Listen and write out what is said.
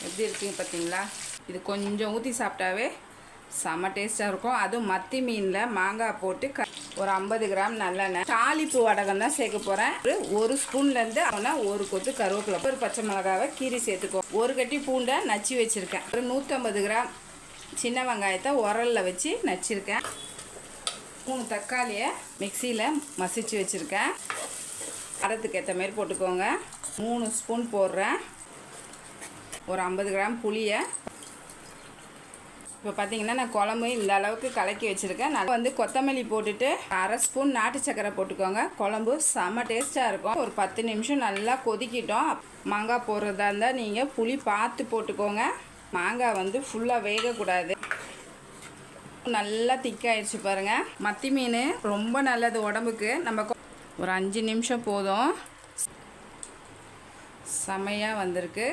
எப்படி இருக்குங்க பார்த்தீங்களா? இது கொஞ்சம் ஊற்றி சாப்பிட்டாவே செம்ம டேஸ்ட்டாக இருக்கும். அதுவும் மத்தி மீனில் மாங்காய் போட்டு ஒரு 50 கிராம் நல்லெண்ணெய், தாளிப்பு வடகம் தான் சேர்க்க போகிறேன். ஒரு ஸ்பூன்லேருந்து ஆனால் ஒரு கொத்து கருவேப்பிலை, ஒரு பச்சை மிளகாவை கீரி சேர்த்துக்கோ. ஒரு கட்டி பூண்டை நச்சு வச்சுருக்கேன். ஒரு 150 கிராம் சின்ன வெங்காயத்தை உரலில் வச்சு நச்சிருக்கேன். 3 தக்காளியை மிக்சியில் மசிச்சு வச்சுருக்கேன். அரைத்துக்கு ஏற்ற மாதிரி போட்டுக்கோங்க. 3 ஸ்பூன் போடுறேன். ஒரு 50 கிராம் புளியை. இப்போ பார்த்தீங்கன்னா நான் குழம்பு இந்த அளவுக்கு கலக்கி வச்சுருக்கேன். நான் வந்து கொத்தமல்லி போட்டுட்டு அரை ஸ்பூன் நாட்டு சக்கரை போட்டுக்கோங்க. குழம்பு செம்ம டேஸ்ட்டாக இருக்கும். ஒரு 10 நிமிஷம் நல்லா கொதிக்கிட்டோம். மாங்காய் போடுறதா இருந்தால் நீங்கள் புளி பார்த்து போட்டுக்கோங்க. மாங்காய் வந்து ஃபுல்லாக வேகக்கூடாது. நல்லா திக்காயிடுச்சு பாருங்கள். மத்தி மீன் ரொம்ப நல்லது உடம்புக்கு. நம்ம ஒரு 5 நிமிஷம் போதும். செமையாக வந்திருக்கு.